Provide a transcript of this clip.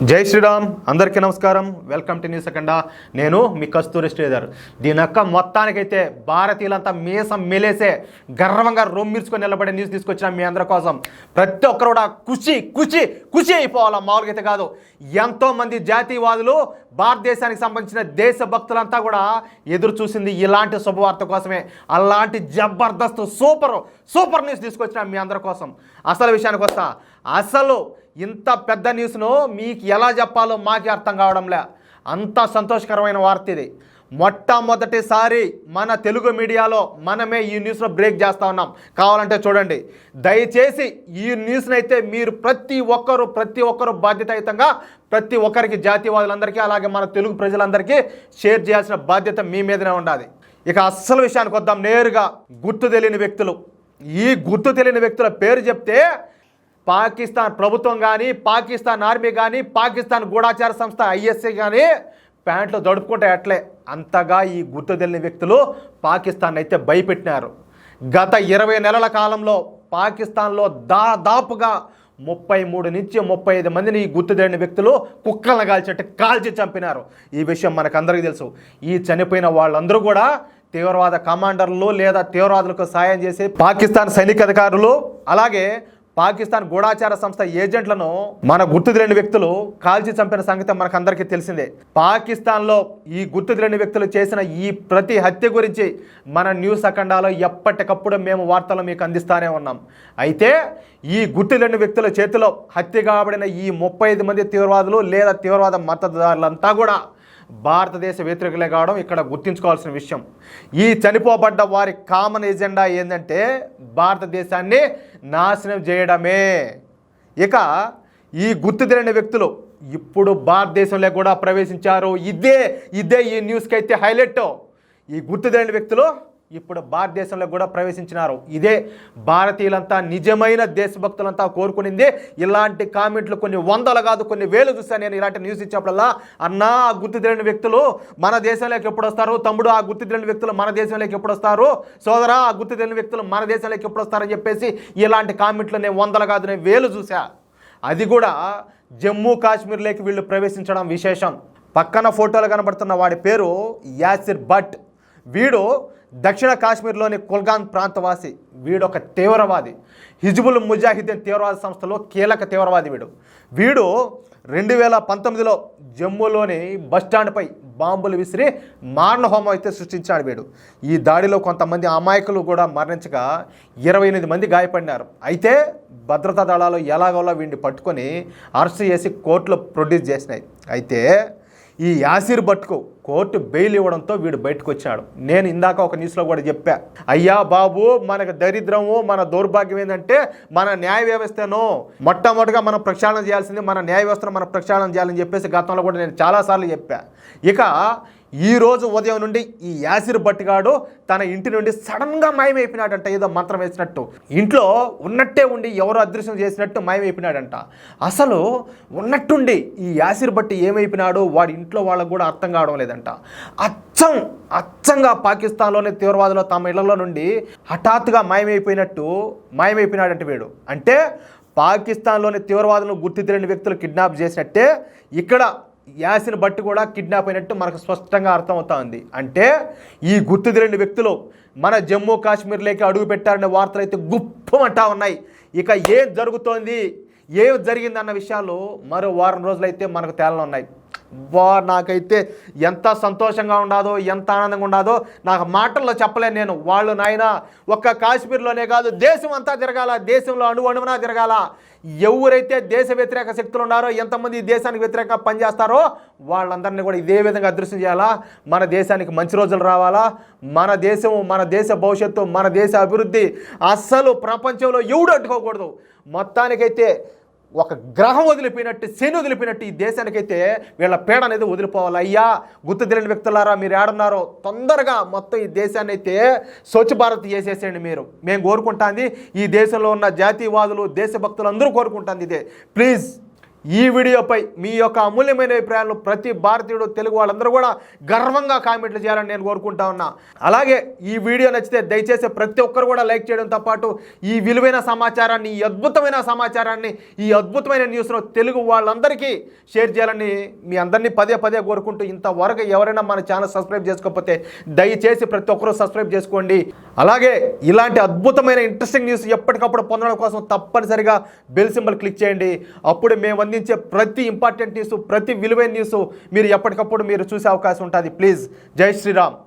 జై శ్రీరామ్, అందరికీ నమస్కారం. వెల్కమ్ టు న్యూస్ అఖండ. నేను మీ కస్తూరి శ్రీధర్. దీని యొక్క మొత్తానికైతే భారతీయులంతా మీసం మెలేసే గర్వంగా రొమ్మిర్చుకొని నిలబడే న్యూస్ తీసుకొచ్చిన మీ అందరి కోసం. ప్రతి ఒక్కరు కూడా ఖుషి అయిపోవాలా, మామూలుగా అయితే కాదు. ఎంతోమంది జాతీయవాదులు, భారతదేశానికి సంబంధించిన దేశభక్తులంతా కూడా ఎదురు చూసింది ఇలాంటి శుభవార్త కోసమే. అలాంటి జబర్దస్త్ సూపర్ న్యూస్ తీసుకొచ్చిన మీ అందరి కోసం. అసలు విషయానికి వస్తా, అసలు ఇంత పెద్ద న్యూస్ను మీకు ఎలా చెప్పాలో మాకే అర్థం కావడంలే. అంత సంతోషకరమైన వార్త ఇది. మొట్టమొదటిసారి మన తెలుగు మీడియాలో మనమే ఈ న్యూస్లో బ్రేక్ చేస్తూ ఉన్నాం. కావాలంటే చూడండి, దయచేసి ఈ న్యూస్ని అయితే మీరు ప్రతి ఒక్కరు బాధ్యతాయుతంగా ప్రతి ఒక్కరికి, జాతీయవాదులందరికీ అలాగే మన తెలుగు ప్రజలందరికీ షేర్ చేయాల్సిన బాధ్యత మీ మీదనే ఉండాలి. ఇక అస్సలు విషయానికి వద్దాం. నేరుగా గుర్తు తెలియని వ్యక్తులు. ఈ గుర్తు తెలియని వ్యక్తుల పేరు చెప్తే పాకిస్తాన్ ప్రభుత్వం కానీ, పాకిస్తాన్ ఆర్మీ కానీ, పాకిస్తాన్ గూఢాచార సంస్థ ఐఎస్ఐ కానీ ప్యాంట్లు దడుపుకుంటే అట్లే. అంతగా ఈ గుర్తు తెలియని వ్యక్తులు పాకిస్తాన్ అయితే భయపెట్టినారు. గత 20 నెలల కాలంలో పాకిస్తాన్లో దాదాపుగా 33 నుంచి 35 మందిని ఈ గుర్తు తెలియని వ్యక్తులు కుక్కలను కాల్చి చంపినారు. ఈ విషయం మనకందరికీ తెలుసు. ఈ చనిపోయిన వాళ్ళందరూ కూడా తీవ్రవాద కమాండర్లు లేదా తీవ్రవాదులకు సాయం చేసే పాకిస్తాన్ సైనిక అధికారులు, అలాగే పాకిస్తాన్ గూఢాచార సంస్థ ఏజెంట్లను మన గుర్తు తెలియని వ్యక్తులు కాల్చి చంపిన సంగతి మనకందరికీ తెలిసిందే. పాకిస్తాన్లో ఈ గుర్తు తెలియని వ్యక్తులు చేసిన ఈ ప్రతి హత్య గురించి మన న్యూస్ అఖండాలో ఎప్పటికప్పుడు మేము వార్తలు మీకు అందిస్తూనే ఉన్నాం. అయితే ఈ గుర్తు తెలియని వ్యక్తుల చేతిలో హత్య కాబడిన ఈ 35 మంది తీవ్రవాదులు లేదా తీవ్రవాద మద్దతుదారులంతా కూడా భారతదేశ వ్యతిరేకులే కావడం ఇక్కడ గుర్తుంచుకోవాల్సిన విషయం. ఈ చనిపోబడ్డ వారి కామన్ ఎజెండా ఏంటంటే భారతదేశాన్ని నాశనం చేయడమే. ఇక ఈ గుర్తు తెలియని వ్యక్తులు ఇప్పుడు భారతదేశంలో కూడా ప్రవేశించారు. ఇదే ఈ న్యూస్కి అయితే హైలైట్. ఈ గుర్తు తెలియని వ్యక్తులు ఇప్పుడు భారతదేశంలో కూడా ప్రవేశించినారు. ఇదే భారతీయులంతా, నిజమైన దేశభక్తులంతా కోరుకునింది. ఇలాంటి కామెంట్లు కొన్ని వందలు కాదు, కొన్ని వేలు చూస్తాను నేను. ఇలాంటి న్యూస్ ఇచ్చినప్పుడల్లా, అన్నా ఆ గుర్తు తెలియని వ్యక్తులు మన దేశంలోకి ఎప్పుడు వస్తారు, తమ్ముడు ఆ గుర్తు తెలియని వ్యక్తులు మన దేశంలోకి ఎప్పుడు వస్తారు, సోదరా ఆ గుర్తు తెలియని వ్యక్తులు మన దేశంలోకి ఎప్పుడు వస్తారని చెప్పేసి ఇలాంటి కామెంట్లు నేను వందలు కాదు, నేను వేలు చూసా. అది కూడా జమ్మూ కాశ్మీర్లోకి వీళ్ళు ప్రవేశించడం విశేషం. పక్కన ఫోటోలు కనబడుతున్న వాడి పేరు యాసిర్ భట్. వీడు దక్షిణ కాశ్మీర్లోని కుల్గాన్ ప్రాంతవాసి. వీడు ఒక తీవ్రవాది. హిజ్బుల్ ముజాహిద్దీన్ తీవ్రవాద సంస్థలో కీలక తీవ్రవాది వీడు 2019లో జమ్మూలోని బస్టాండ్పై బాంబులు విసిరి మారణహోమం అయితే సృష్టించాడు. ఈ దాడిలో కొంతమంది అమాయకులు కూడా మరణించగా 28 మంది గాయపడినారు. అయితే భద్రతా దళాలు ఎలాగోలా వీడిని పట్టుకొని అరెస్ట్ చేసి కోర్టులో ప్రొడ్యూస్ చేసినాయి. అయితే ఈ యాసిర్ భట్కు కోర్టు బెయిల్ ఇవ్వడంతో వీడు బయటకు వచ్చాడు. నేను ఇందాక ఒక న్యూస్లో కూడా చెప్పా, అయ్యా బాబు మనకు దరిద్రము, మన దౌర్భాగ్యం ఏంటంటే మన న్యాయ వ్యవస్థను మొట్టమొదటిగా మనం ప్రక్షాళన చేయాల్సింది, మన న్యాయ వ్యవస్థను మనం ప్రక్షాళన చేయాలని చెప్పేసి గతంలో కూడా నేను చాలాసార్లు చెప్పా. ఇక ఈరోజు ఉదయం నుండి ఈ యాసిర్ భట్గాడు తన ఇంటి నుండి సడన్గా మాయమైపోయినాడంట. ఏదో మంత్రం వేసినట్టు ఇంట్లో ఉన్నట్టే ఉండి ఎవరో అదృశ్యం చేసినట్టు మాయమైపోయినాడంట. అసలు ఉన్నట్టుండి ఈ యాసిర్ భట్ ఏమైపోయినాడు వాడి ఇంట్లో వాళ్ళకు కూడా అర్థం కావడం లేదంట. అచ్చంగా పాకిస్తాన్లోని తీవ్రవాదులు తమ ఇళ్లలో నుండి హఠాత్తుగా మాయమైపోయినాడంటే వీడు. అంటే పాకిస్తాన్లోని తీవ్రవాదులను గుర్తు తెలియని వ్యక్తులు కిడ్నాప్ చేసినట్టే ఇక్కడ యాసిర్ భట్ కూడా కిడ్నాప్ అయినట్టు మనకు స్పష్టంగా అర్థమవుతా ఉంది. అంటే ఈ గుర్తు తెలియని వ్యక్తులు మన జమ్మూ కాశ్మీర్లోకి అడుగు పెట్టారనే వార్తలు అయితే గుప్పమంటా ఉన్నాయి. ఇక ఏం జరిగిందన్న విషయాలు మరో వారం రోజులైతే మనకు తేలనున్నాయి. నాకైతే ఎంత సంతోషంగా ఉండదో, ఎంత ఆనందంగా ఉండదో నాకు మాటల్లో చెప్పలేను నేను. వాళ్ళు నాయన ఒక్క కాశ్మీర్లోనే కాదు, దేశం అంతా తిరగాల, దేశంలో అణువణువునా తిరగాల. ఎవరైతే దేశ వ్యతిరేక శక్తులు ఉన్నారో, ఎంతమంది దేశానికి వ్యతిరేకంగా పనిచేస్తారో వాళ్ళందరినీ కూడా ఇదే విధంగా అదృశ్యం చేయాలా. మన దేశానికి మంచి రోజులు రావాలా. మన దేశం, మన దేశ భవిష్యత్తు, మన దేశ అభివృద్ధి అస్సలు ప్రపంచంలో ఎవడు అడ్డుకోకూడదు. మొత్తానికైతే ఒక గ్రహం వదిలిపోయినట్టు, శని వదిలిపోయినట్టు ఈ దేశానికైతే వీళ్ళ పీడ అనేది వదిలిపోవాలి. అయ్యా గుర్తు తెలియని వ్యక్తులారా, మీరు ఏడున్నారో తొందరగా మొత్తం ఈ దేశాన్ని అయితే స్వచ్ఛ భారత్ చేసేసేయండి. మేము కోరుకుంటాంది, ఈ దేశంలో ఉన్న జాతీయవాదులు, దేశభక్తులు అందరూ కోరుకుంటాంది ఇదే. ప్లీజ్ ఈ వీడియోపై మీ యొక్క అమూల్యమైన అభిప్రాయాలను ప్రతి భారతీయుడు తెలుగు వాళ్ళందరూ కూడా గర్వంగా కామెంట్లు చేయాలని నేను కోరుకుంటా ఉన్నా. అలాగే ఈ వీడియో నచ్చితే దయచేసి ప్రతి ఒక్కరు కూడా లైక్ చేయడంతో పాటు ఈ విలువైన సమాచారాన్ని, ఈ అద్భుతమైన సమాచారాన్ని, ఈ అద్భుతమైన న్యూస్ను తెలుగు వాళ్ళందరికీ షేర్ చేయాలని మీ అందరినీ పదే పదే కోరుకుంటూ, ఇంతవరకు ఎవరైనా మన ఛానల్ సబ్స్క్రైబ్ చేసుకోకపోతే దయచేసి ప్రతి ఒక్కరూ సబ్స్క్రైబ్ చేసుకోండి. అలాగే ఇలాంటి అద్భుతమైన ఇంట్రెస్టింగ్ న్యూస్ ఎప్పటికప్పుడు పొందడం కోసం తప్పనిసరిగా బెల్ సింబల్ క్లిక్ చేయండి. అప్పుడు మేము అందించే ప్రతి ఇంపార్టెంట్ న్యూస్, ప్రతి విలువైన న్యూస్ మీరు ఎప్పటికప్పుడు మీరు చూసే అవకాశం ఉంటుంది. ప్లీజ్, జై శ్రీరామ్.